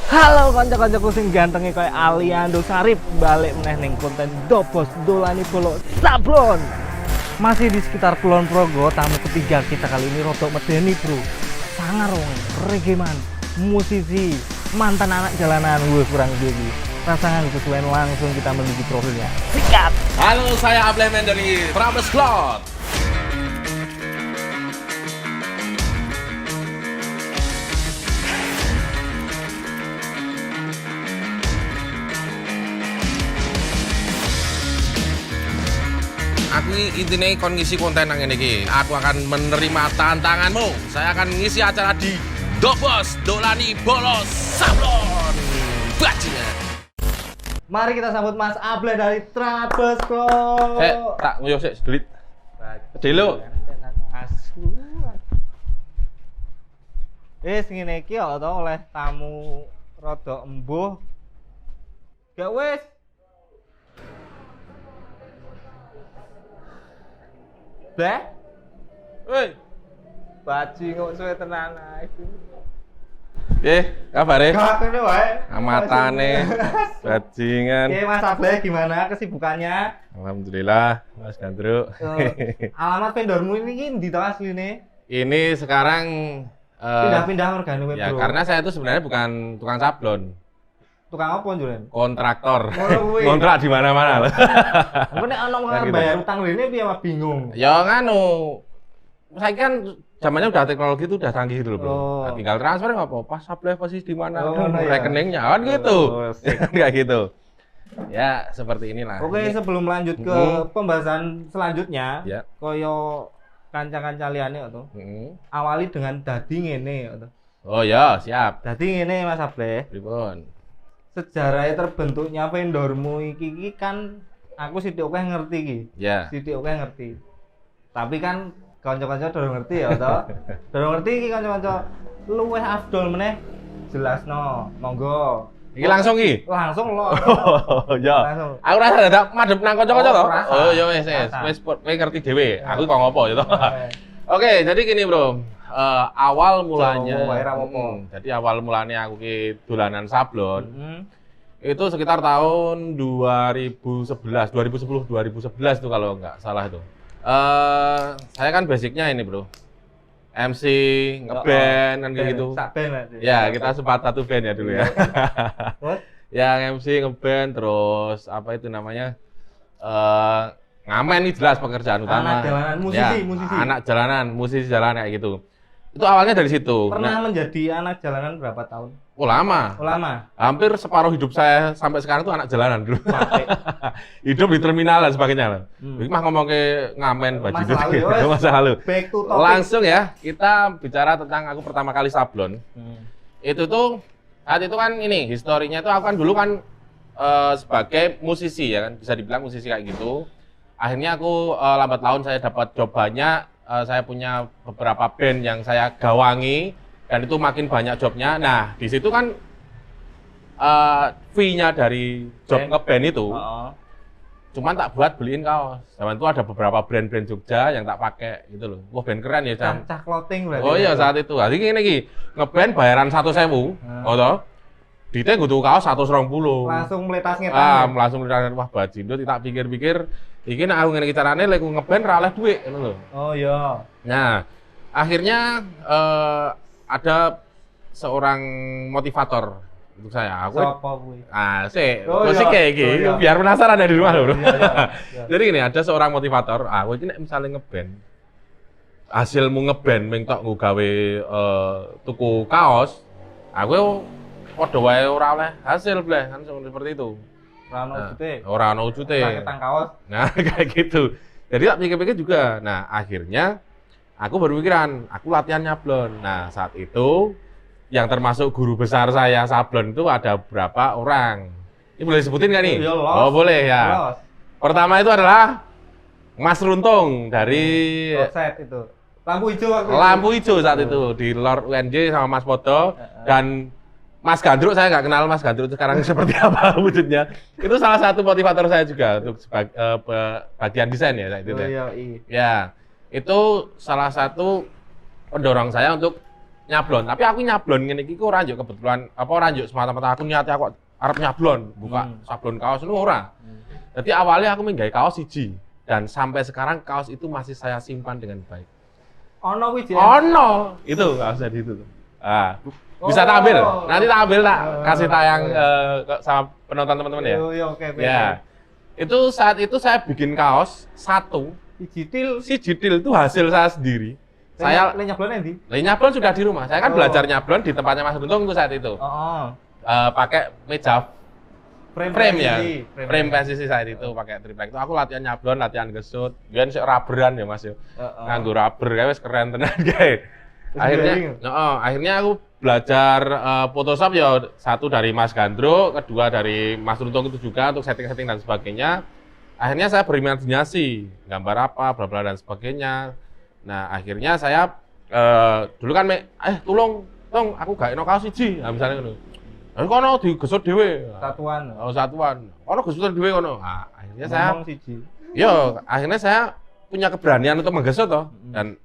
Halo kanca-kancaku sing gantenge koyo Aliando Sarip, balik meneh ning konten Dobos Dolani Bolo Sablon. Masih di sekitar Kulon Progo, tamu ketiga kita kali ini rodok medeni, Bro. Sangar wong, regeman, musisi, mantan anak jalanan, kurang lebih. Rasangan kesuwen langsung kita menuju profilnya. Sikat. Halo, saya Ablemen dari Prambes Cloud. Aku intinya kon ngisi konten yang ini. Aku akan menerima tantanganmu. Saya akan ngisi acara di Dobos Dolani Bolo Sablon. Bajingan. Mari kita sambut Mas Able dari Prambes Cloud. Tak nguyuh sik sedulit. Delo. Ngene iki kok to oleh tamu rada embuh. Gak wis. Bleh. Woi. Bajingan suwe tenan ae. Kabare? Gak kene wae. Amatane. Bajingan. Oke, Mas Able gimana kesibukannya? Alhamdulillah, Mas Gandruk. Alamat vendormu ini ndi to asline? Ini sekarang Pindah-pindah organ web, ya Bro. karena saya itu sebenarnya bukan tukang sablon, Tukang apa njulen? kontraktor. Oh, kuwi. Kontrak di mana-mana loh. Engko nek ana Nah, gitu. bayar utang rene piye mah bingung. Ya nganu, saya kan zamannya udah teknologi itu udah canggih gitu loh, Bro. Oh. Nah, tinggal transfer nggak apa-apa, sablon posisi di mana, Oh, nah, ya. rekeningnya kan gitu. Oh, sip. Kayak gitu. Ya, seperti inilah. Oke, Ini- sebelum lanjut ke pembahasan selanjutnya, Ya. koyo kanca-kanca liyane kok to. Mm. Awali dengan dadi ngene kok to. Oh ya, siap. Dadi ngene Mas Able. Pripun? Sejarah terbentuknya vendormu iki kan aku sithik akeh ngerti iki. Ya. Sithik akeh ngerti. Tapi kan kanca-kanca durung ngerti ya to. Durung ngerti iki kanca-kanca luweh afdol meneh jelasno. Monggo. Iki langsung iki. Langsung lo. Oh, ya. Langsung. Aku rasa dadak madhep nang kanca-kanca to. Oh, rasa. Oh, ya wis Rasa. wis kowe ngerti dhewe. Aku kok ngopo ya to. Oke. Oke, jadi gini, Bro. Awal mulanya wae ra apa-apa. jadi awal mulanya aku ki dolanan sablon Hmm. itu sekitar tahun 2011, 2010, 2011 tuh kalau nggak salah itu. Saya kan basicnya ini, Bro. MC, ngeband kan kayak gitu. Sak band berarti. Ya, kita sempat satu band ya dulu ya. Terus? Yang MC ngeband terus apa itu namanya ngamen nih jelas pekerjaan utama. Anak jalanan, musisi, Ya, musisi. anak jalanan, musisi jalanan kayak gitu. Itu awalnya dari situ. Pernah Nah, menjadi anak jalanan berapa tahun? lama. Oh, lama. Hampir separuh hidup saya sampai sekarang tuh anak jalanan dulu. Sampai Hidup di terminal dan sebagainya. Hmm. Ini mah ngomong ke ngamen baju Masa lalu, ya, wes. masa lalu. back to topic. Langsung ya, kita bicara tentang aku pertama kali sablon. Hmm. Itu tuh saat itu kan ini historinya tuh aku kan dulu kan sebagai musisi ya kan bisa dibilang musisi kayak gitu. Akhirnya aku lambat laun saya dapat job banyak, saya punya beberapa band yang saya gawangi dan itu makin banyak jobnya. Nah di situ kan fee-nya dari job Band. ngeband itu Oh. cuman tak buat beliin kaos. Zaman itu ada beberapa brand-brand Jogja yang tak pakai gitu loh. Wah band keren ya Jam. Cah clothing berarti. Oh iya saat itu. Jadi gini iki, ngeband bayaran 100.000, oh toh. Dite kudu kaos 120. Langsung meletas ngetan. Langsung lihat wah bajindo tak pikir-pikir iki nek aku ngene iki carane lek aku ngeband ra oleh dhuwit ngono lho. Oh iya. Nah, akhirnya ada seorang motivator untuk saya. Aku Sopo kuwi? sik, Oh, musik iya. kayak iki, Oh, iya. biar penasaran ya di rumah lho, Bro. Iya, iya, iya. Jadi gini, ada seorang motivator, aku ini nek misalnya ngeband, hasilmu ngeband ming tok nggo gawe tuku kaos, aku padha wae ora oleh hasil bleh, kan seperti itu. Rano jute. Ora ono wujute. Ketang kaos. Nah, kayak gitu. Jadi tak pikir-pikir juga. Nah, akhirnya aku baru pikiran, aku latihan nyablon. Nah, saat itu yang termasuk guru besar saya sablon itu ada berapa orang? Ini boleh disebutin nggak nih? Iya, los. Oh, boleh ya. Los. Pertama itu adalah Mas Runtung dari Offset itu. Lampu hijau waktu itu. Lampu Hijau saat itu di Lord UNJ sama Mas Podo dan Mas Gandruk. Saya nggak kenal Mas Gandruk itu sekarang seperti apa wujudnya. Itu salah satu motivator saya juga untuk bagian desain ya saat itu. Oh Ya. iya, iya. Ya, itu salah satu pendorong saya untuk nyablon. Tapi aku nyablon ngene iki ora njuk kebetulan apa ora njuk semata-mata aku niate aku arep nyablon, buka sablon kaos itu ora. Jadi awalnya aku menggawe kaos siji dan sampai sekarang kaos itu masih saya simpan dengan baik. Ono kuwi Jen. Ono, itu kaosnya di itu. Ah, bisa tak ambil. Nanti tak ambil tak kasih tayang sama penonton teman-teman ya. Yo oke. Ya. Itu saat itu saya bikin kaos satu. Si jitil itu hasil saya sendiri. Saya nyablon endi? nyablon sudah di rumah. Saya kan belajar nyablon di tempatnya Mas Runtung itu saat itu. Pakai meja frame ya. Frame presisi saat itu pakai triplek itu. Aku latihan nyablon, latihan gesut. Biyen sik rubberan ya Mas yo. Nganggo rubber kae wis keren tenan kae. Akhirnya aku belajar Photoshop ya satu dari Mas Gandro, kedua dari Mas Runtung itu juga untuk setting-setting dan sebagainya. Akhirnya saya berimajinasi gambar apa, bla bla dan sebagainya. Nah akhirnya saya dulu kan tolong aku gak eno kaos siji, nah, misalnya ngono. Kono digesut dhewe. Satuan. Satuan. Kono gesutan dhewe kono. Nah, akhirnya saya siji. Yo, akhirnya saya punya keberanian untuk menggesut toh dan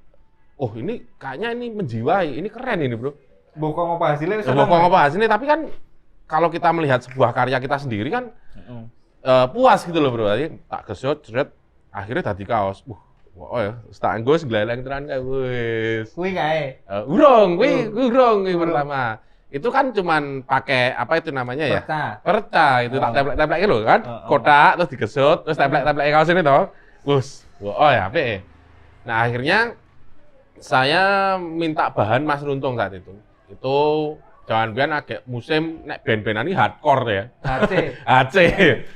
ini kayaknya ini menjiwai, ini keren ini, Bro. Bokong apa hasilnya? Bokong apa hasilnya, tapi kan kalau kita melihat sebuah karya kita sendiri kan puas gitu loh, Bro. Jadi tak gesut, jret, akhirnya dadi kaos. Ya, tak nggo gleleng tenan kae wis. Kuwi kae. Urung pertama. Itu kan cuman pakai apa itu namanya ya? Perca itu tak templek-templek lho kan. Kotak terus digesut, terus templek-templek kaos ini toh. Wus. Ya apik. Nah, akhirnya saya minta bahan Mas Runtung saat itu. Itu jangan biar agak musim nek band-bandan ini hardcore ya. HC.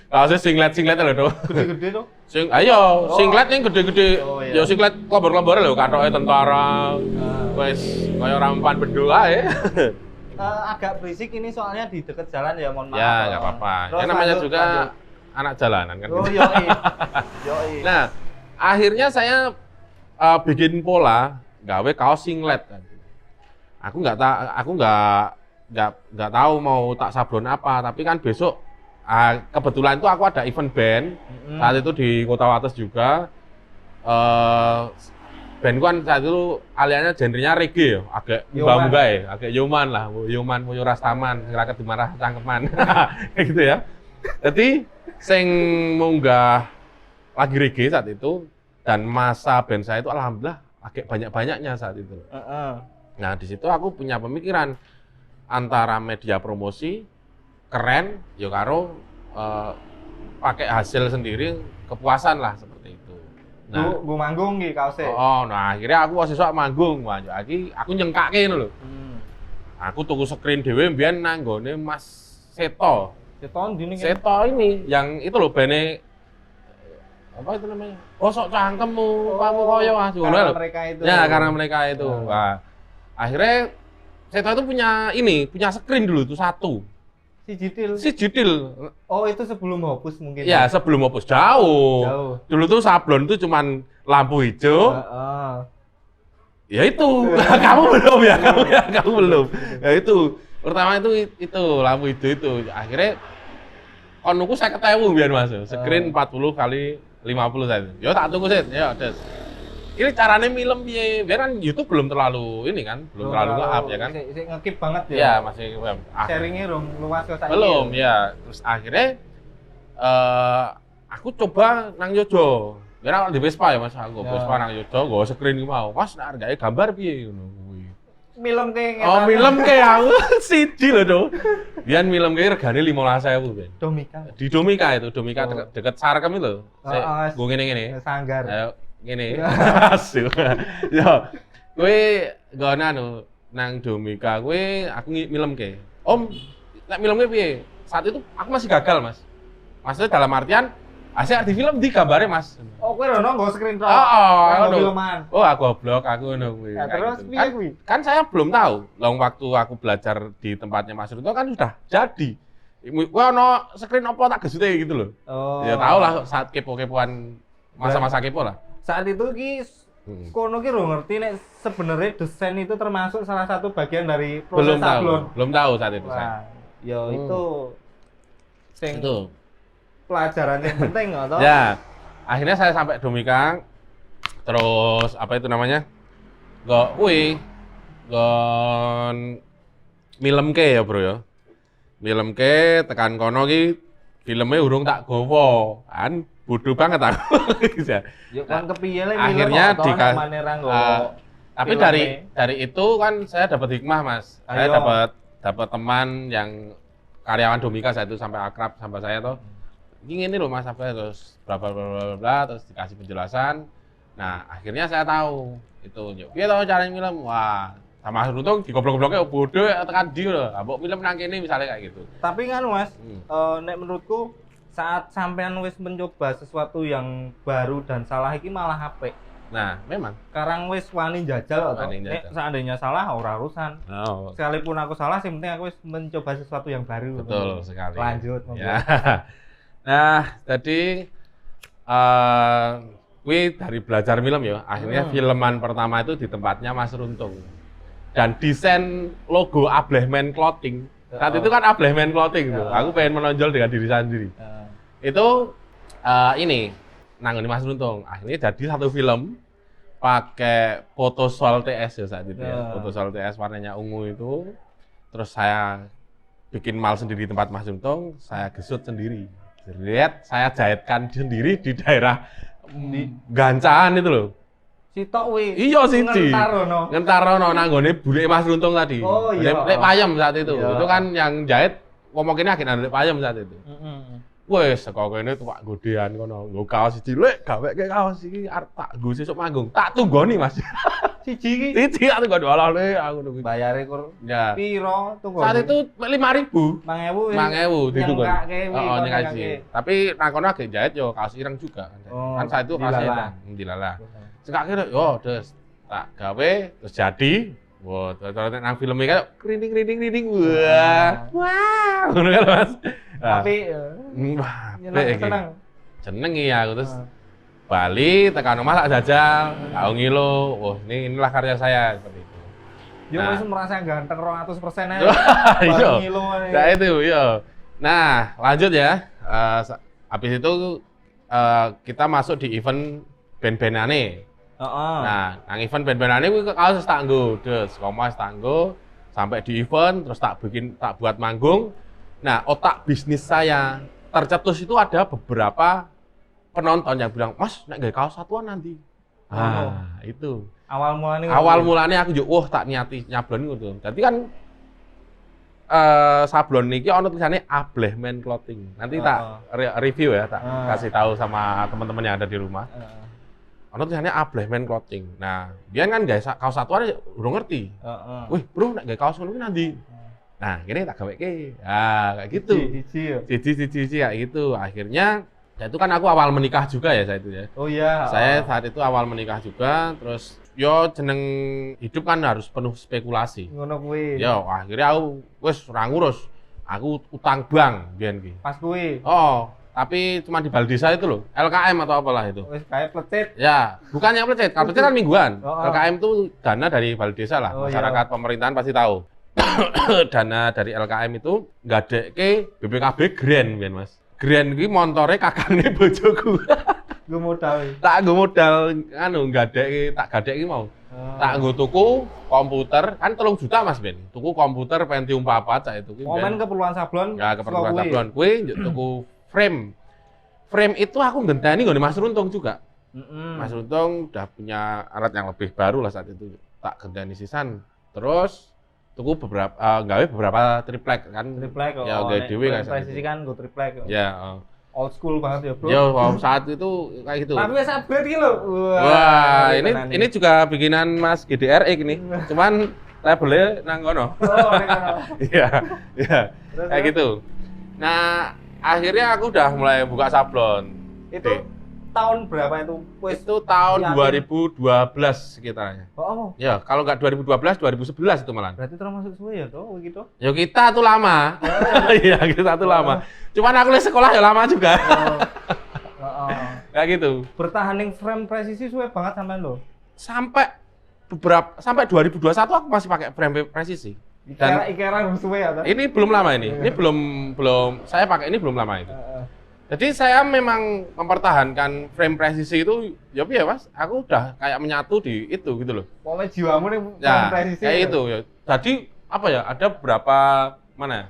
Kaosnya singlet lho tuh. Gede-gede tuh. Singlet yang gede-gede. Ya singlet kelompok-kelompok lho katoknya tentara. Wes kaya rampan bedo ae. Agak berisik ini soalnya di dekat jalan ya, mohon maaf. Ya, enggak apa-apa. Ya namanya juga anak jalanan kan. Yoi. Nah, akhirnya saya bikin pola gawe kaos singlet kan. Aku nggak tahu mau tak sablon apa, tapi kan besok kebetulan itu aku ada event band saat itu di Kota Wates juga. Band kan saat itu aliannya genrenya reggae ya, agak munggah ya, agak yoman lah, yoman moyo rastaman, siraket dimarah cangkeman, kayak gitu ya. Jadi sing munggah lagi reggae saat itu dan masa band saya itu alhamdulillah agak banyak-banyaknya saat itu. Nah di situ aku punya pemikiran antara media promosi keren, yo karo pakai hasil sendiri kepuasan lah seperti itu. Nah, gue manggung di kaosnya. Nah akhirnya aku sesuk manggung, aku nyengkake ngono lho. Aku tuku screen dhewe mbiyen nanggone Mas Seto. Seto ini yang itu loh bene apa itu namanya? Bosok cangkemmu, kamu koyo Mas. Karena mereka itu. Ya, karena mereka itu. Nah, akhirnya Seto itu punya screen dulu itu satu. Si Jitil. Oh, itu sebelum Hopus mungkin. Ya, sebelum Hopus jauh. Dulu tuh sablon tuh cuman lampu hijau. Ya itu, kamu belum ya, kamu belum. Ya itu, pertama itu lampu hijau itu. Akhirnya konuku 50.000 biar masuk. Screen 40 kali 50 saya. Ya tak tunggu sih. Ya, Des. Ini caranya film piye? Biar kan YouTube belum terlalu ini kan, belum terlalu nge-up ya kan. Ngekip banget ya. Iya, masih sharingnya luas kok saiki. Belum ya. Terus akhirnya aku coba nang Yojo. Biar di Vespa ya Mas, aku Vespa nang Yojo, nggo screen iki mau. Mas nek hargae gambar piye ngono kuwi. Milem ke milem ke aku siji lho to. Biyen milem ke regane 15.000 ben. Di Domika itu, deket Sarkem itu. Nggo ngene-ngene. Sanggar. Ayo ngene. Asu. Yo. Kowe nggon nang Domika kowe aku milemke. Om, nek milemke piye? Saat itu aku masih gagal, Mas. Maksudnya dalam artian asik di film di gambare, Mas. Oh, kowe rono nggo screen shot. Filman. Aku goblok aku ngono kuwi. Ya, terus piye kuwi? Kan saya belum tahu. Long waktu aku belajar di tempatnya Mas Ruto kan sudah jadi. Kowe ono screen apa tak gesute gitu loh. Ya tau lah saat kepo-kepoan masa-masa kepo lah. Saat itu ki kono ki ngerti nek sebenarnya desain itu termasuk salah satu bagian dari proses sablon. Belum tahu saat itu saya. Ya itu sing itu pelajaran yang penting atau? Ya. Akhirnya saya sampai Domika. Terus apa itu namanya? kon milemke ya, Bro ya. Milemke tekan kono ki filmnya urung tak gowo. Kan bodoh banget aku. Yo kan kepiye le Akhirnya tapi filmnya. dari itu kan saya dapat hikmah, Mas. Saya Ayo. dapat teman yang karyawan Domika saat itu sampai akrab sama saya tuh. Ini loh Mas apa terus bla bla bla bla bla terus dikasih penjelasan. Nah, akhirnya saya tahu itu. Piye tahu caranya film? Wah, sama untung digoblok-gobloknya bodoh tekan di lho. Mbok film nang kene misalnya kayak gitu. Tapi kan Mas, nek menurutku saat sampean wis mencoba sesuatu yang baru dan salah iki malah apik. Nah, memang. Sekarang wis wani jajal atau Wani nek jajal. seandainya salah ora urusan. Oh, Sekalipun aku salah, yang penting aku wis mencoba sesuatu yang baru. betul sekali. Lanjut. Ya. Nah, jadi gue dari belajar film ya, akhirnya filman pertama itu di tempatnya Mas Runtung. Dan desain logo Ablehman Clothing. Saat itu kan Ablehman Clothing tuh. Aku pengen menonjol dengan diri saya sendiri. Itu ini nanggone Mas Runtung. Akhirnya jadi satu film pakai Photosol TS ya saat itu ya. Photosol TS warnanya ungu itu. Terus saya bikin mal sendiri di tempat Mas Runtung, saya gesut sendiri. Lihat, saya jahitkan sendiri di daerah Gancaan itu loh. Sitok wi. Iya siji. Ngentarono. Ngentarono nanggone buleke Mas Runtung tadi. Oh iya. Lek Payem saat itu. Iya. Itu kan yang jahit ngomongin agen Lek Payem saat itu. Wes saka kene tuwak godean kono. Nggo kaos siji lek gaweke kaos iki arep tak nggo sesuk manggung. Tak tunggoni Mas. Siji iki. Siji aku nggo oleh aku nunggu. Bayare kur Ya. piro tunggu. Saat itu 5.000. 5.000. Ditunggu. Nyengkake wi, Oh, kon nyengkake. nyengkake. Tapi nang kono agek jahit yo kaos ireng juga kan. Oh, Kan saat itu kaos dilala. ireng, dilala. Sekake yo terus tak gawe terus jadi. Wah, terus nang film iki kayak krining. Wah. Ngono kan Mas. Tapi Wah, seneng. seneng iya aku terus Bali tekan omah tak jajal, aku ngilo. Wah, inilah karya saya seperti itu. Yo Nah. wis merasa ganteng 200% aja. Iya. Ngilo ae. Nah itu, iya. Nah, lanjut ya. Habis itu kita masuk di event band-bandane. Heeh. Nah, nang event band-bandane kuwi kaos tak nggo, des, komas tak nggo sampai di event terus tak buat manggung. Nah, otak bisnis saya tercetus itu ada beberapa penonton yang bilang, "Mas, nek gawe kaos satuan nanti." Ah, itu. Awal mulanya aku yo wah tak niati nyablon ngono. Dadi kan sablon niki ana tulisannya Ablehman Clothing. Nanti tak review ya, tak kasih tahu sama teman-teman yang ada di rumah. Ana tulisannya Ablehman Clothing. Nah, biyen kan guys kaos satuan urung ngerti. Wih, Bro, nek gawe kaos ngono nanti. Nah, gini tak gaweke. Ah, kayak gitu. Siji kayak gitu. Akhirnya ya itu kan aku awal menikah juga ya saat itu ya. Oh iya. Saya saat itu awal menikah juga, terus yo jeneng hidup kan harus penuh spekulasi. Ngono kuwi. Yo, akhirnya aku wis ora ngurus. Aku utang bank biyen ki. Pas kuwi. Oh, tapi cuma di Baldesa itu loh, LKM atau apalah itu. Wis kayak plecet. Ya, bukannya plecet, kalau plecet kan mingguan. Oh. LKM itu dana dari Baldesa lah, Oh, masyarakat pemerintahan pasti tahu. Dana dari LKM itu ngadekke BPKB Grand biyen Mas. Grand kuwi montore kakangnya bojoku. Gue modal. Tak nggo modal anu gadekke, tak gadekke mau. Tak nggo tuku komputer, kan 3 juta Mas Ben. Tuku komputer Pentium 4 cak itu kuwi. Komen keperluan sablon. Ya keperluan sablon. Kuwi njuk tuku frame. Frame itu aku ngenteni nggone Mas Runtung juga. Mas Runtung udah punya alat yang lebih baru lah saat itu. Tak genteni sisan. Terus tuku gawe beberapa triplek kan. Triplek kok. Ya gawe dhewe kan. Presisi kan gue triplek. Ya, Old school banget ya, Bro. ya saat itu kayak gitu. Tapi wis upgrade iki lho. Wah, ini juga bikinan Mas GDR ini. Cuman labelnya nang kono. Oh, ning kono. Iya, iya. Terus, Kayak gitu. Nah, akhirnya aku udah mulai buka sablon. Itu tahun berapa itu? Wis Itu tahun yakin. 2012 sekitarnya. Oh, Ya, kalau nggak 2012, 2011 itu malah. berarti termasuk suwe ya toh gitu. Ya kita tuh lama. Iya, kita tuh lama. Cuman aku les sekolah ya lama juga. Kayak gitu. Bertahan ning frame presisi suwe banget sampean lho. Sampai 2021 aku masih pakai frame presisi. Ikera suwe ya toh. Ini belum lama ini. Ini belum saya pakai ini belum lama itu. Jadi saya memang mempertahankan frame presisi itu, ya Mas, aku udah kayak menyatu di itu gitu loh. Pokoknya jiwamu nih Ya, presisi. kayak itu ya. Jadi apa ya? Ada berapa mana ya?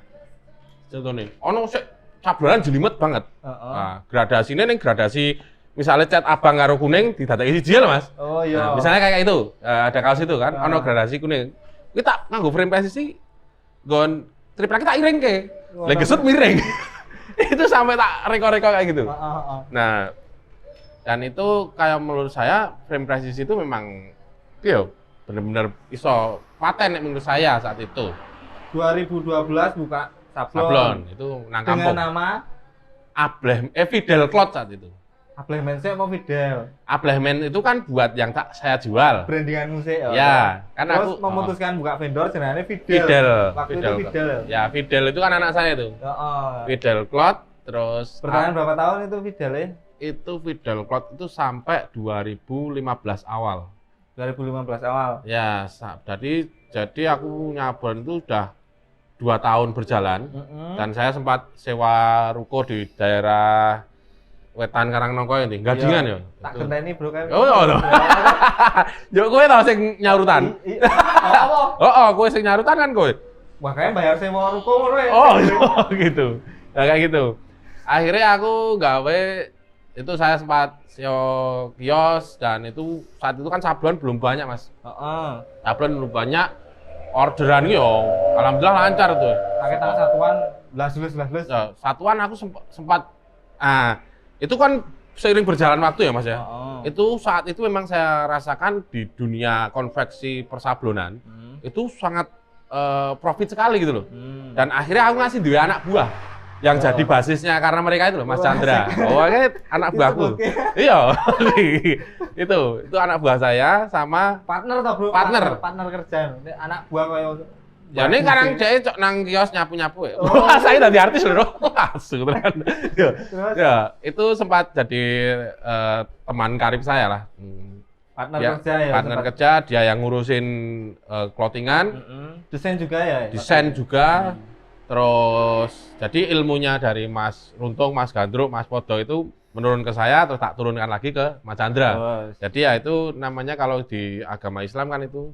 Contohnya, ono sik cablonan jelimet banget. Nah, gradasinya nih gradasi misalnya cat abang karo kuning didadeki siji lho Mas. Oh iya. Nah, misalnya kayak itu, ada kaos itu kan, ono gradasi kuning. Kita nganggo frame presisi gon triplek kita iring ke. Lek gesut miring. Itu sampai tak reko-reko kayak gitu. Nah, dan itu kayak menurut saya frame presisi itu memang iya bener-bener iso paten menurut saya saat itu. 2012 buka Sablon itu nang kampung. Dengan nama Fidel Cloth saat itu. Ablehmen saya mau Fidel. Ablehmen itu kan buat yang tak saya jual. Brandingan musik Ya, kan terus aku memutuskan buka vendor jenenge Fidel. Fidel. Waktu itu Fidel. Ya, Fidel itu kan anak saya itu. Fidel Cloth terus Bertahan berapa tahun itu Fidel ya? itu Fidel Cloth itu sampai 2015 awal. 2015 awal. Ya, jadi aku nyabon itu udah 2 tahun berjalan dan saya sempat sewa ruko di daerah Wetan Karangnongko ini, Gadingan ya. Tak genteni bro kan. Oh, oh. Yo kowe tau sing nyaurutan. Apa? Oh, kowe sing nyaurutan kan kowe. Makanya bayar sewa ruko ngono ya. Oh, gitu. Ya kayak gitu. Akhirnya aku gawe itu saya sempat kios dan itu saat itu kan sablon belum banyak Mas. Sablon belum banyak, orderan yo alhamdulillah lancar tuh. Pakai tangan satuan blas. Ya, satuan aku sempat itu kan seiring berjalan waktu ya Mas ya. Itu saat itu memang saya rasakan di dunia konveksi persablonan itu sangat profit sekali gitu loh. Dan akhirnya aku ngasih dua anak buah yang jadi basisnya karena mereka itu loh Mas Chandra. Oh, anak buahku. Iya. itu anak buah saya sama partner toh bro. Partner kerja. Ini anak buah kayak ya ini sekarang dia cok nang kios nyapu ya. Saya tadi artis loh. Asu kan. Ya, itu sempat jadi teman karib saya lah. Partner ya, kerja ya. Partner kerja, dia yang ngurusin clothingan. Desain juga ya. Desain juga. Terus jadi ilmunya dari Mas Runtung, Mas Gandruk, Mas Podo itu menurun ke saya terus tak turunkan lagi ke Mas Chandra. Jadi ya itu namanya kalau di agama Islam kan itu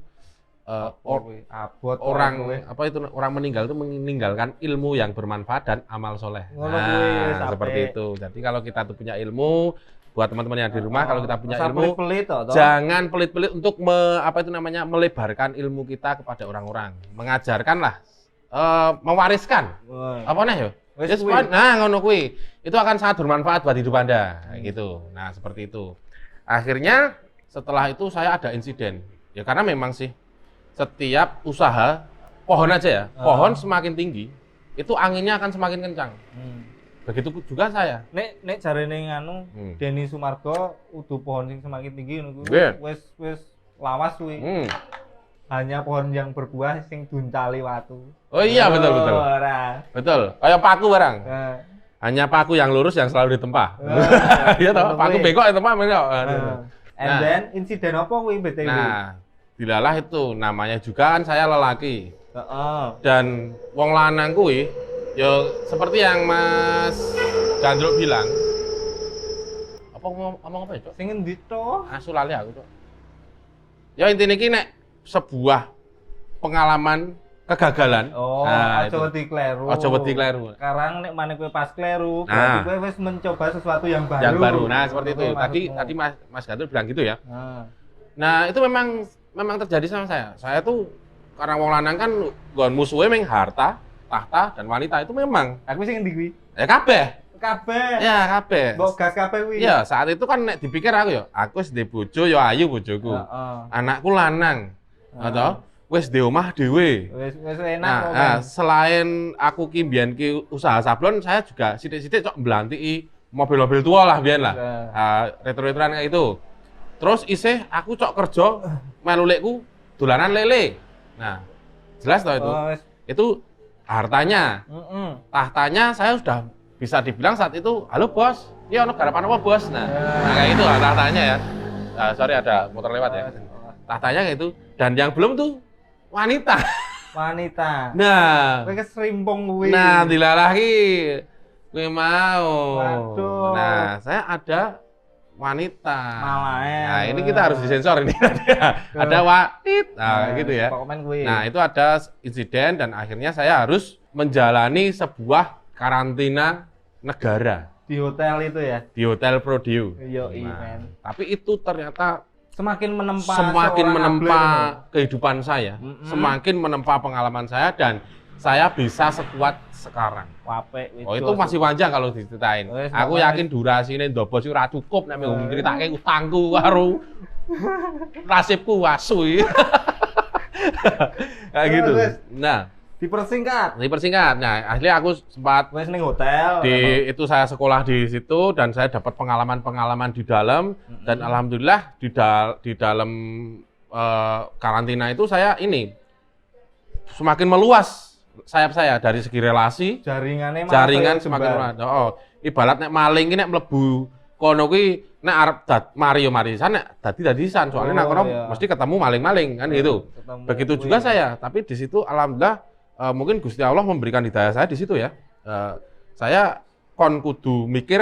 orang meninggal itu meninggalkan ilmu yang bermanfaat dan amal soleh. Nah, seperti itu. Jadi kalau kita tuh punya ilmu, buat teman-teman yang di rumah, kalau kita punya ilmu, jangan pelit-pelit untuk melebarkan ilmu kita kepada orang-orang, mengajarkanlah, mewariskan. Apa nih yo? Nah, ngono kuwi. Itu akan sangat bermanfaat buat hidup Anda, gitu. Nah, seperti itu. Akhirnya setelah itu saya ada insiden. Ya karena memang sih setiap usaha pohon aja ya, pohon semakin tinggi, itu anginnya akan semakin kencang. Begitu juga saya. Nek jarene nganu, Denny Sumargo udu pohon sing semakin tinggi ngono kuwi. Wis lawas kuwi. Hanya pohon yang berbuah sing duncali watu. Oh iya betul. Betul. Kayak paku barang. Hanya paku yang lurus yang selalu ditempa. Iya toh, paku bengkok ditempa bengkok. And then insiden apa kuwi BTW? Nah, dilalah itu namanya juga kan saya lelaki. Dan wong lanang kuwi ya seperti yang Mas Gandruk bilang. Ngomong apa ya, Cok? Sing endi to? Asu lali aku, Cok. Ya intine iki nek sebuah pengalaman kegagalan. Aja wedi kleru. Aja wedi kleru. Sekarang nek maneh kowe pas kleru, berarti kowe wis mencoba sesuatu yang baru. Yang baru. Nah, seperti itu. Tadi Mas Gandruk bilang gitu ya. Nah, itu memang terjadi sama saya. Saya tuh karena wong lanang kan nggon musuhe meng harta, tahta dan wanita itu memang. Aku sing endi kuwi? Ya kabeh. Ya kabeh. Mbok gas kabeh kuwi. Ya, saat itu kan nek dipikir aku wis ndek bojo ya ayu bojoku. Anakku lanang. Atau wis di omah dhewe. Wis enak kok. Nah, selain aku ki mbiyen ki usaha sablon, saya juga sithik-sithik cok mblantiki mobil-mobil tua lah mbiyen lah. Retro-retroan kayak itu. Terus isih aku cok kerja melu lekku dolanan lele. Nah, jelas toh itu. Itu hartanya. Tahtanya saya sudah bisa dibilang saat itu, halo bos, iya ono garapan apa bos? Nah kayak itu tahtanya ya. Sorry ada motor lewat ya. Tahtanya kayak itu. Dan yang belum tuh wanita. Nah, kowe keserimpung kuwi. Nah, dilalah ki Gue mau. Waduh. Nah, saya ada wanita. Malah Nah, ini kita harus disensor ini. Ada wanit. Nah, gitu ya. Komen gue. Nah, itu ada insiden dan akhirnya saya harus menjalani sebuah karantina negara di hotel itu ya. di Hotel Prodeo. Yo, Nah, men. tapi itu ternyata Semakin menempa semakin seorang menempa atlet kehidupan saya, Mm-mm. semakin menempa pengalaman saya dan saya bisa sekuat sekarang. ini. Wape, Oh, itu masih panjang kalau diceritain. Wes, Aku pokoknya- yakin durasine ndobos ora cukup nek mung critake utangku karo nasibku wasu iki. Kayak gitu. Wes. Nah, dipersingkat. nah akhirnya aku sempat Wes ning hotel. itu saya sekolah di situ dan saya dapat pengalaman-pengalaman di dalam dan alhamdulillah di dalam karantina itu saya ini semakin meluas sayap saya dari segi relasi, jaringan semakin meluas. Oh, ibarat nek maling iki nek mlebu kono kuwi nek arep Mario Marisan nek dadi-dadisan soalnya nek kono iya. mesti ketemu maling-maling kan gitu. Ketemu Begitu kuwi. juga saya, tapi di situ alhamdulillah mungkin Gusti Allah memberikan hidayah saya di situ ya. Saya kon kudu mikir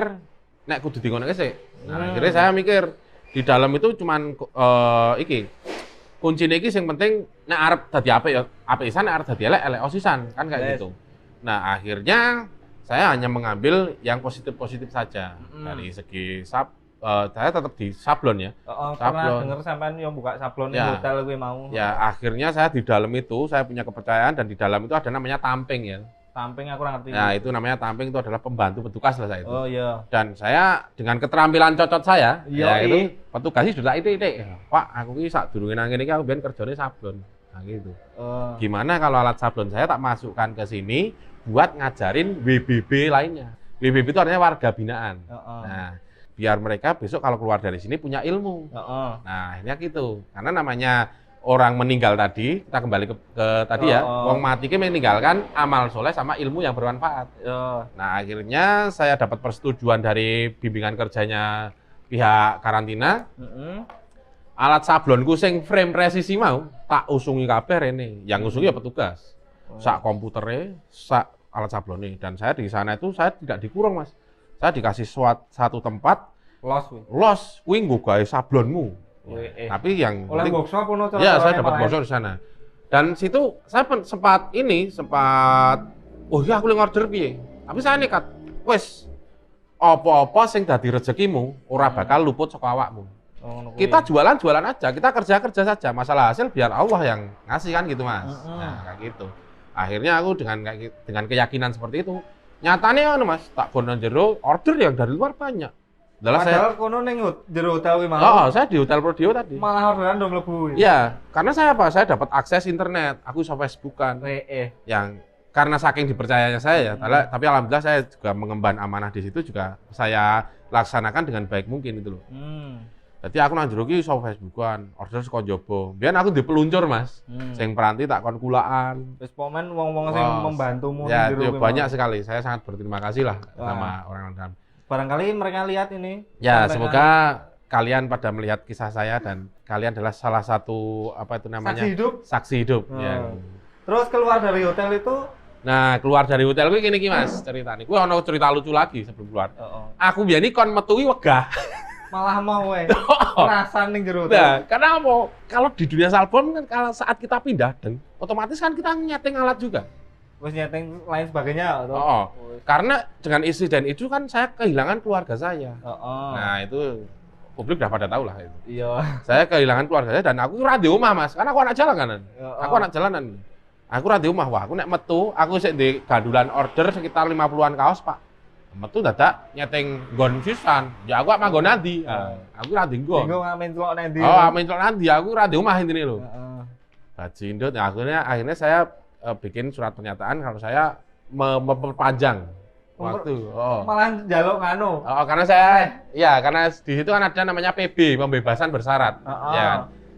nek kudu dikonoke sik. Nah, akhirnya saya mikir di dalam itu cuman iki kuncine iki sing penting nek arep dadi apik ya apik isan, nek arep dadi elek elek osisan kan kayak Yes. gitu. Nah, akhirnya saya hanya mengambil yang positif-positif saja dari segi saya tetap di sablon ya. Pernah Sablon. denger sampean yang buka sablon Ya. di hotel gue mau. Ya, akhirnya saya di dalam itu saya punya kepercayaan dan di dalam itu ada namanya tamping ya. Tamping aku ora ngerti. Nah, itu namanya tamping itu adalah pembantu petugas lah saya itu. Oh iya. Dan saya dengan keterampilan cocot saya, ya Yoi. itu petugas itu sudah itu. Pak, aku ini saat durunge nang kene iki aku biyen kerjane sablon. Nah, gitu. Oh. Gimana kalau alat sablon saya tak masukkan ke sini buat ngajarin WBB lainnya. WBB itu artinya warga binaan. Heeh. Nah, biar mereka besok kalau keluar dari sini punya ilmu. Heeh. Nah, akhirnya gitu. Karena namanya orang meninggal tadi, kita kembali ke tadi ya, Oh. wong mati ki meninggalkan amal soleh sama ilmu yang bermanfaat. Yo. Nah, akhirnya saya dapat persetujuan dari bimbingan kerjanya pihak karantina. Heeh. Alat sablonku sing frame presisi mau tak usungi kabeh rene. Yang usungi ya petugas. Sak komputernya, sak alat sablonnya. Dan saya di sana itu saya tidak dikurung, Mas. Saya dikasih satu tempat Los kuwi. los kuwi nggo gawe sablonmu. Wih, Tapi yang oleh penting- workshop ono cara. ya, saya dapat bosor di sana. Dan situ saya sempat oh iya aku lagi order piye. Tapi saya nekat, wes apa-apa sing dadi rezekimu ora bakal luput saka awakmu. Kita jualan aja, kita kerja saja. Masalah hasil biar Allah yang ngasih kan gitu, Mas. Nah, kayak gitu. Akhirnya aku dengan keyakinan seperti itu, nyatanya kan Mas, tak bono jero order yang dari luar banyak. Adalah saya Padahal kono ning jero hotel kuwi mau. Oh, saya di Hotel Prodeo tadi. Malah orderan do mlebu. Iya, karena saya apa? Saya dapat akses internet, aku iso Facebookan. Yang karena saking dipercayanya saya ya, tapi alhamdulillah saya juga mengemban amanah di situ juga saya laksanakan dengan baik mungkin itu loh. Jadi aku nang jero ki iso Facebookan, order saka njaba. Biyen aku dipeluncur, Mas. Sing peranti tak kon kulaan. Wis pomen wong-wong sing Oh, membantumu Ya, ning jero itu kuwi banyak mau. sekali. Saya sangat berterima kasih lah Wah. sama orang dalam. Barangkali mereka lihat ini. Ya, Sampai semoga kalian pada melihat kisah saya dan kalian adalah salah satu apa itu namanya? saksi hidup. Saksi hidup. Oh. Ya. Terus keluar dari hotel itu. Nah, keluar dari hotel kuwi gini Mas, ceritane. Kuwi ana cerita lucu lagi sebelum keluar. Aku biyen iki kon metu kuwi wegah. Malah mau Kerasan ning jero hotel. Nah, karena apa? Kalau di dunia salbon kan kalau saat kita pindah otomatis kan kita nyeting alat juga. Wis nyeting lain sebagainya atau. Oh, karena dengan insiden itu kan saya kehilangan keluarga saya. Heeh. Nah, itu publik udah pada tahu lah itu. Iya. Saya kehilangan keluarga saya dan aku ora di rumah, Mas. Karena aku anak jalanan. Heeh. Aku anak jalanan. Aku ora di rumah. Wah, aku nek metu, aku sik di gandulan order sekitar 50-an kaos, Pak. Metu dadak nyeting nggon sisan. Ya aku manggon nanti. Aku ora di nggon. Bingung ngamen celok nang ndi. Oh, amin nanti aku ora di rumah intine lho. Heeh. Bajindut. Nah, akhirnya saya bikin surat pernyataan kalau saya memperpanjang waktu. Oh. Malah njaluk nganu. Oh, karena saya, ya karena di situ kan ada namanya PB, pembebasan bersyarat. Heeh. Ya.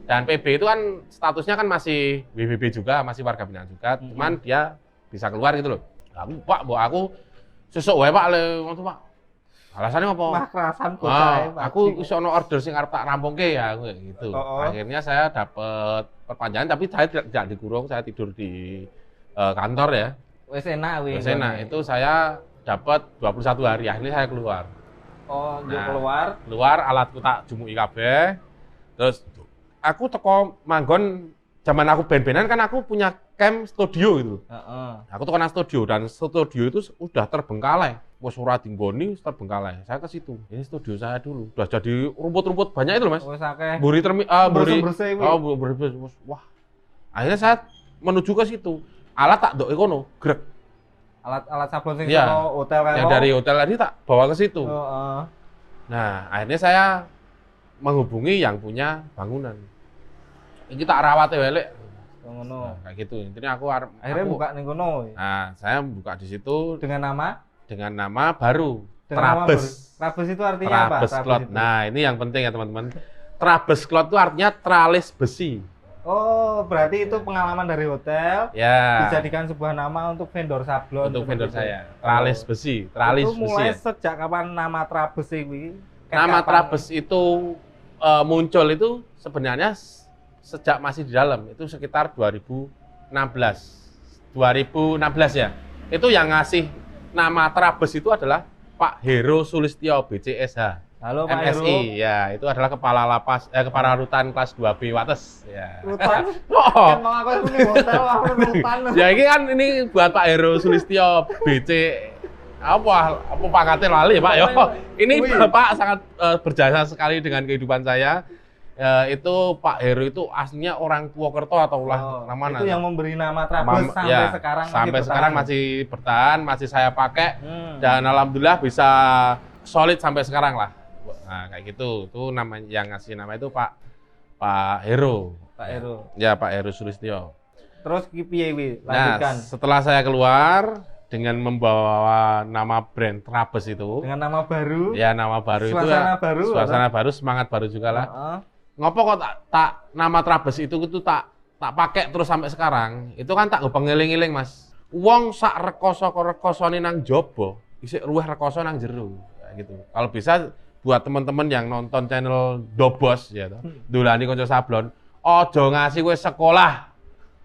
Dan PB itu kan statusnya kan masih WBB juga, masih warga binaan juga, cuman dia bisa keluar gitu loh. Aku Pak, aku sesuk wae Pak le ngono Pak. Alasannya apa? Mah kerasan bocah. Aku iso ono order sing arep tak rampungke ya aku gitu. Oh. Akhirnya saya dapat perpanjangan tapi saya tidak dikurung, saya tidur di kantor ya. wis enak kuwi. Wis enak. Itu saya dapat 21 hari. Akhirnya saya keluar. Oh, Nah. keluar. Alatku tak jumuki kabeh. Terus aku teko manggon zaman aku band-bandan kan aku punya camp studio gitu. Heeh. Aku tuh kena studio dan studio itu udah terbengkalai. Wes ora dinggoni terbengkalai. Saya ke situ. Ini studio saya dulu. Udah jadi rumput-rumput banyak itu loh, Mas. Wis akeh. Buri Bersih-bersih kuwi. wah. Akhirnya saya menuju ke situ. Alat tak ndok kono, grek. Alat sablon sing Iya. saka hotel kan. Yang dari hotel tadi tak bawa ke situ. Heeh. Nah, akhirnya saya menghubungi yang punya bangunan. Ini tak rawat ya, Lek. Ngono. Nah, kayak gitu. Intinya Akhirnya buka ning kono. Nah, saya buka di situ Dengan nama baru, dengan nama Trabes. Trabes itu artinya apa? Trabes Cloth. itu. Nah, ini yang penting ya, teman-teman. Trabes Cloth itu artinya tralis besi. Oh, berarti itu pengalaman dari hotel Ya. dijadikan sebuah nama untuk vendor sablon. Untuk vendor seperti itu. saya. Tralis besi, tralis itu besi. mulai Ya. sejak kapan nama Trabes ini? Nama Trabes itu muncul itu sebenarnya sejak masih di dalam, itu sekitar 2016 ya. Itu yang ngasih nama Trabes itu adalah Pak Heru Sulistyo BCSH. Halo Pak MSI, Heru. ya itu adalah kepala rutan kelas 2B Wates. Ya. Rutan. Oh, Kan mau aku ini hotel, aku rutan. ya ini kan ini buat Pak Heru Sulistyo BC apa pangkatnya lali ya Pak ya. Ini Wih. Bapak sangat berjasa sekali dengan kehidupan saya. Itu Pak Heru itu aslinya orang Purwokerto atau ulah mana? Itu yang memberi nama Trabes sampai ya, sekarang sampai sekarang masih bertahan, masih saya pakai dan Hmm. alhamdulillah bisa solid sampai sekarang lah. Nah kayak gitu, tuh namanya yang ngasih nama itu Pak Heru. Pak Heru. Ya Pak Heru Sulistyo. Terus ki piye wi? Nah Lanjutkan. setelah saya keluar dengan membawa nama brand Trabes itu, Dengan nama baru. ya nama baru itu Suasana ya, baru, suasana baru, semangat baru juga lah. Heeh. Ngopo kok tak nama Trabes itu tak pakai terus sampai sekarang? Itu kan tak go pengeling-eling Mas. Wong sak rekoso-rekosone nang jaba, isih ruweh rekoso nang jero. Kayak gitu. Kalau bisa buat teman-teman yang nonton channel Dobos ya toh, Dolani Kanca Sablon, aja ngasih kowe sekolah.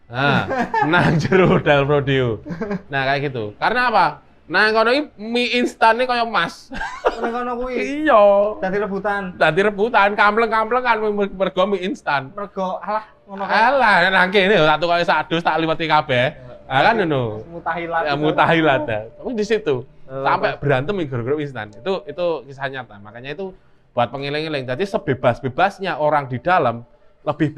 Nah, nang jero Hotel Prodeo. Nah, kayak gitu. Karena apa? Nah, kono iki mie instan kaya Mas. Ning kono kuwi Iya. dadi rebutan. Dadi rebutan kampleng-kamplengan mergo mie instan. Mergo alah ngono kan. Alah, nang kene tak tukoke sak dus tak liweti kabeh. Ah kan ngono. Mutahilat. Ya mutahilat. Tapi di situ Oh, sampai berantem gara-gara instan. Itu kisah nyata. Makanya itu buat pengiling-iling. Jadi sebebas-bebasnya orang di dalam lebih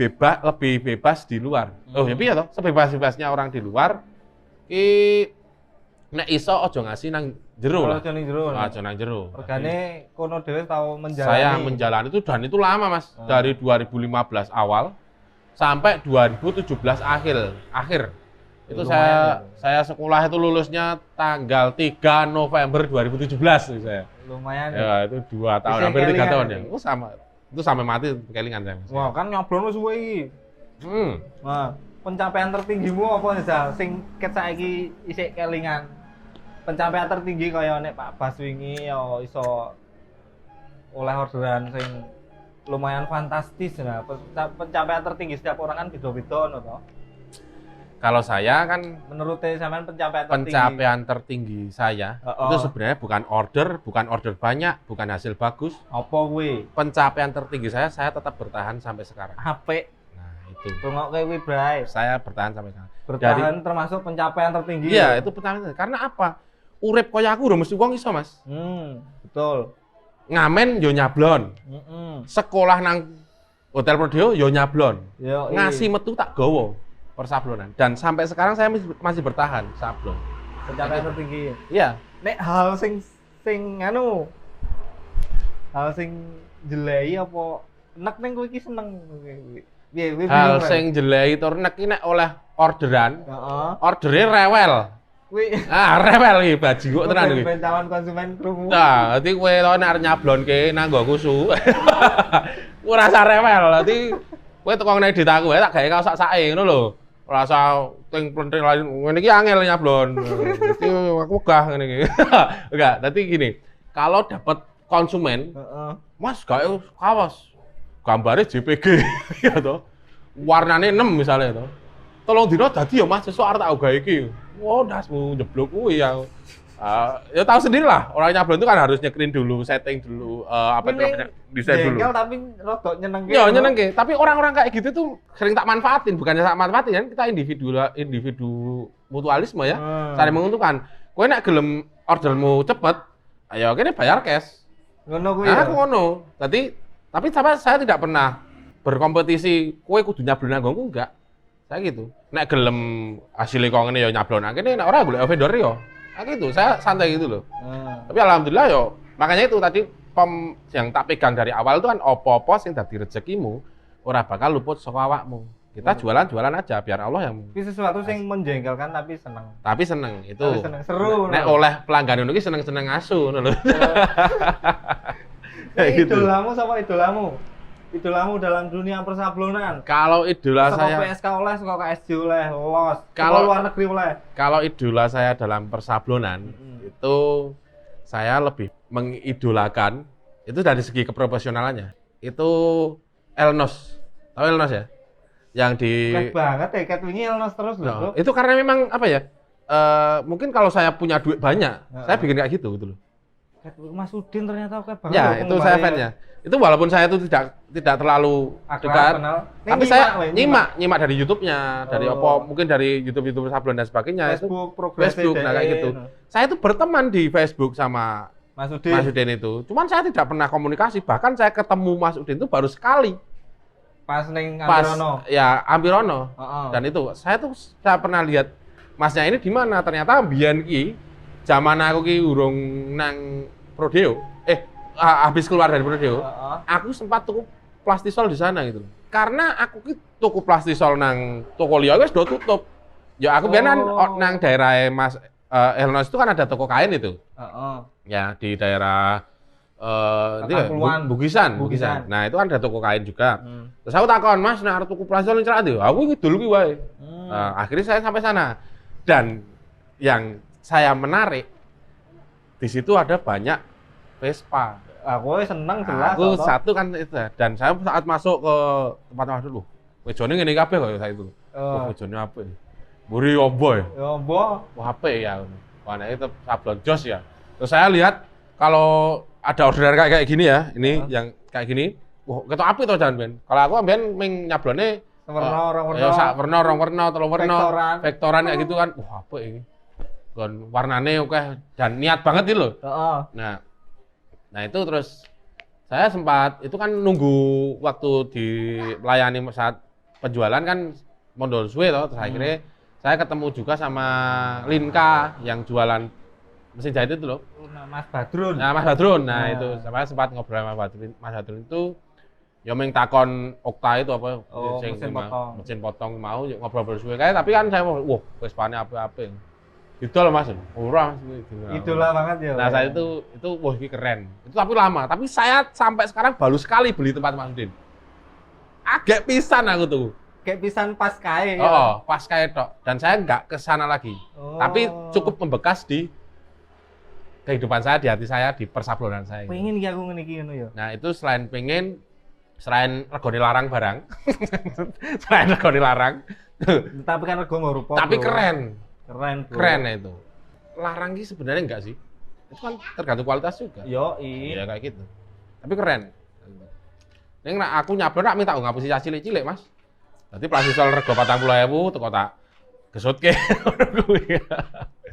bebas di luar. Oh, ya piye toh? Sebebas-bebasnya orang di luar nek iso aja ngasih nang jero lah. Aja ning jero. Aja nang jero. Regane kono dhewe tau menjalani. Saya menjalani itu dan itu lama Mas, dari 2015 awal sampai 2017 akhir. Itu Lumayan saya sekolah itu lulusnya tanggal 3 November 2017 itu saya. Lumayan. Ya itu 2 tahun, Bisa hampir 3 kelingan tahun ya? ya. Itu sampai mati kelingan saya Mas. Wah, kan nyoblon suwe iki. Nah, pencapaian tertinggimu apa Zal? Sing ket saiki isih kelingan. Pencapaian tertinggi kaya nek Pak Bas wingi ya iso oleh orderan sing lumayan fantastis. Nah, pencapaian tertinggi setiap orang kan beda-beda no toh. Kalau saya kan Menurut sampean pencapaian tertinggi saya Oh. itu sebenarnya bukan order banyak, bukan hasil bagus. apa kuwi? Pencapaian tertinggi saya tetap bertahan sampai sekarang. HP Nah, itu. rungokke kuwi, Bray. Saya bertahan sampai sekarang. Bertahan termasuk pencapaian tertinggi. Iya, itu pertanyaan. Karena apa? Urip kaya aku udah mesti wong iso, Mas. Betul. Ngamen yo nyablon. Sekolah nang Hotel Prodeo yo nyablon. Yo, Ngasih metu tak gawa persablonan. Dan sampai sekarang saya masih bertahan sablon. pencapaian tertinggi. Iya. Nek hal sing anu hal sing jelei apa nek ning kowe iki seneng piye Hal sing jelei tur nek iki nek oleh orderan, heeh ordere rewel. kuwi Rewel iki bajingan tenan iki. ben calon konsumen krungu. Nah, dadi kowe to nek arep nyablonke nang nggo kusu. Ora rasa rewel. Dadi kowe teko nang edit aku tak gawe kaos sak-sake ngono lho. Ora usah ting plentir lain ngene iki angel nyablon. Dadi aku wegah ngene iki. Enggak, dadi gini. Kalau dapat konsumen, Heeh. Mas gawe kaos. Gambare JPG ya to. Warnane 6 misalnya to. Tolong dino dadi ya Mas, sesuk arep tak gawe iki. Wah, dasmu njeblok kuwi ya. Ya tahu sendiri lah, orang nyablon itu kan harus nyekreen dulu, setting dulu, apa itu namanya, desain dulu. Jengkel tapi rodok nyenengke. Ya nyenengke, tapi orang-orang kayak gitu tuh sering tak manfaatin, bukannya tak manfaatin kan, kita individu mutualisme ya, saling menguntungkan. Kowe nek gelem ordermu cepet, ayo kene bayar cash. Ngono kuwi. Aku ngono. Tapi saya tidak pernah berkompetisi, kowe kudu nyablon nang nggonku enggak. Saya gitu. Nek gelem hasilnya kok ngene ya nyablonake, nek ora golek vendor ya. Nah gitu, saya santai gitu loh. Tapi alhamdulillah yo, makanya itu tadi yang tak pegang dari awal itu kan opo-opo sing dadi rezekimu ora bakal luput saka awakmu. Kita jualan aja biar Allah yang Ini sesuatu yang menjengkelkan tapi seneng. Tapi seneng itu. Tapi seneng seru. Nek oleh pelanggan ngono iki seneng-seneng asu ngono lho. Idolamu sama idolamu? Idolamu dalam dunia persablonan. Kalau idola saya PSK oleh, suka KSJ oleh, los. Kalau luar negeri oleh. Kalau idola saya dalam persablonan itu saya lebih mengidolakan itu dari segi keprofesionalannya. Itu Elnos. Tahu Elnos ya? Yang di Keren banget ya, kayak wingi Elnos terus loh. Itu karena memang apa ya? Mungkin kalau saya punya duit banyak, saya bikin kayak gitu loh. Mas Udin ternyata oke banget. Ya, itu saya fan-nya. Itu walaupun saya itu tidak terlalu dekat, tapi saya nyimak dari YouTube-nya, dari apa mungkin dari YouTube sablon dan sebagainya. Facebook, nah kayak gitu. Saya itu berteman di Facebook sama Mas Udin itu. Cuman saya tidak pernah komunikasi, bahkan saya ketemu Mas Udin itu baru sekali. Pas ning Ambirono. Ya, Ambirono. Dan itu saya pernah lihat Masnya ini di mana? Ternyata mbiyen ki zaman aku ki urung nang Prodeo. Habis keluar dari Prodeo, aku sempat tuku plastisol di sana gitu. Karena aku ki tuku plastisol nang toko liya wis do tutup. Ya aku biyen nang daerah Mas Elnos itu kan ada toko kain itu. Ya di daerah Bugisan. Nah, itu kan ada toko kain juga. Terus aku takon, "Mas, nek arep tuku plastisol cerak ndi?" Aku iki dulu ki wae. Akhirnya saya sampai sana. Dan yang saya menarik di situ ada banyak Vespa. Aku seneng jelas. Aku satu kan itu, dan saya saat masuk ke tempat dulu, mejone ngene kabeh kok saya itu. Mejone apa? Mburi obo ya? Obo. Wah, HP ya. Wah, itu sablon jos ya. Terus saya lihat kalau ada orderan kayak gini ya, ini yang kayak gini, wah, ketok api to jan ben. Kalau aku amben ming nyablone warna, ya sak warna, rong warna, telung warna, vektoran kayak gitu kan. Wah, apa ini? Kon warnane oke dan niat banget itu loh. Nah itu terus saya sempat itu kan nunggu waktu dilayani saat penjualan kan mondol suwe toh, terus akhirnya saya ketemu juga sama Linka yang jualan mesin jahit itu loh. Mas Badrun. Nah, Mas Badrun. Nah, itu saya sempat ngobrol sama Mas Badrun itu ya ming takon Okta itu apa mesin potong mau ngobrol suwe kayak tapi kan saya mau wah Vespane apa-apa. Itu loh Mas, murah Mas. Idola banget ya. Nah, saya itu wah ini keren. Itu tapi lama, tapi saya sampai sekarang baru sekali beli tempat Mas Udin. Agak pisan aku tuh. Kayak pisan pas kae. Pas kae tok. Dan saya nggak ke sana lagi. Tapi cukup membekas di kehidupan saya, di hati saya, di persablonan saya. Pengen ki aku ngene iki ngono ya. Nah, itu selain regone larang barang. Selain regone larang. Tapi kan rego rupa. Tapi keren. Keren itu. Larang ki sebenarnya enggak sih? Itu kan tergantung kualitas juga. Iya kayak gitu. Tapi keren. Ning nek aku nyablon rak minta ngapusi cilik-cilik, Mas. Dadi plastisol rego 40.000 teko tak gesutke ngono kuwi.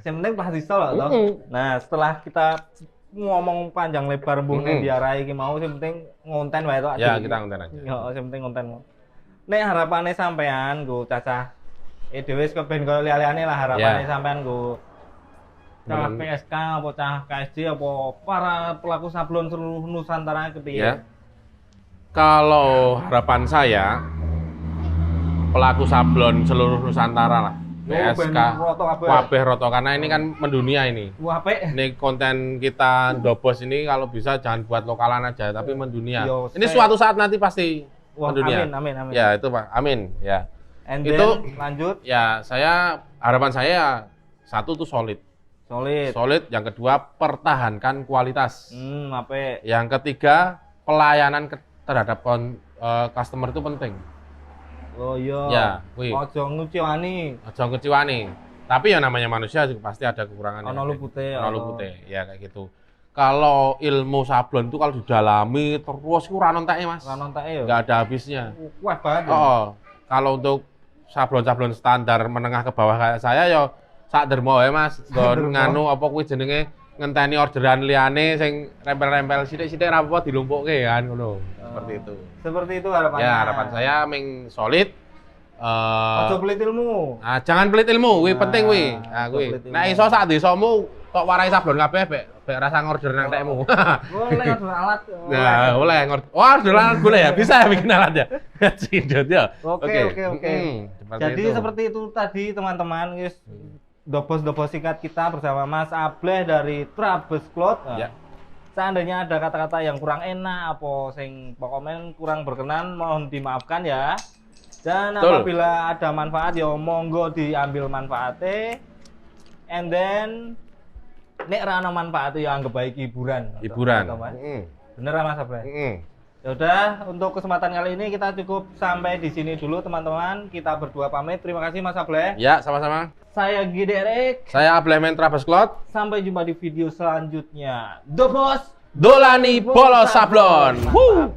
Yang penting plastisol toh. Nah, setelah kita ngomong panjang lebar mbuh ning diarai iki mau sing penting ngonten wae tok. Ya, kita ngonten aja. Heeh, sing penting ngonten. Nek harapane sampean nggo cacah dhewe kok ben koyo liyane lah harapane sampean nggo cah PSK apa cah KSJ apa para pelaku sablon seluruh Nusantara kepiye? Ya. Kalau harapan saya pelaku sablon seluruh Nusantara lah. PSK kabeh roto karena ini kan mendunia ini. Ini konten kita Ndobos ini kalau bisa jangan buat lokalan aja tapi mendunia. Ini suatu saat nanti pasti mendunia. Amin. Ya, itu Pak. Amin, ya. Itu lanjut. Ya, harapan saya satu tuh solid. Yang kedua pertahankan kualitas. Yang ketiga pelayanan terhadap customer itu penting. Oh iya. Ya, kuwi. Ojo ngeciwani. Tapi ya namanya manusia juga pasti ada kekurangan. Ono lupute, Ono lupute, ya kayak gitu. Kalau ilmu sablon itu kalau didalami terus ku ora nontek Mas. Ora nontek ya. Enggak ada habisnya. Wah banget. Oh, kalau untuk sablon-sablon standar menengah ke bawah kayak saya ya sak dermo wae Mas. Nggon nganu apa kuwi jenenge ngenteni orderan liyane sing rempel-rempel sithik-sithik ra apa dilumpukke kan ngono. Seperti itu. Seperti itu harapannya. Ya, harapan saya ming solid. Ojo pelit ilmu. Nah, jangan pelit ilmu, kuwi penting kuwi. Nah, ojo kuwi. pelit ilmu. Nek iso sak desamu tok warai sablon kabeh bek rasa ngorder nang tekmu. Boleh order alat. Nah, boleh ngorder. Wah, order alat boleh ya? Bisa ya bikin alat ya? Cidot ya. Oke. Seperti Jadi itu. seperti itu tadi teman-teman, guys. Dobos-dobos singkat kita bersama Mas Ableh dari Trabes Cloth. Nah, Ya. seandainya ada kata-kata yang kurang enak apa sing pokoknya kurang berkenan mohon dimaafkan ya. Dan Betul. apabila ada manfaat ya monggo diambil manfaatnya. And then nek ra ana manfaat ya anggap baik hiburan. Hiburan. Teman-teman. Heeh. Bener lah Mas Ableh? Heeh. Ya udah, untuk kesempatan kali ini kita cukup sampai di sini dulu teman-teman. Kita berdua pamit. Terima kasih Mas Ableh. Ya, sama-sama. Saya Giderek. Saya Ablemen Trabes Cloth. Sampai jumpa di video selanjutnya. Dobos Dolani Bolos Sablon. Mantap. Woo!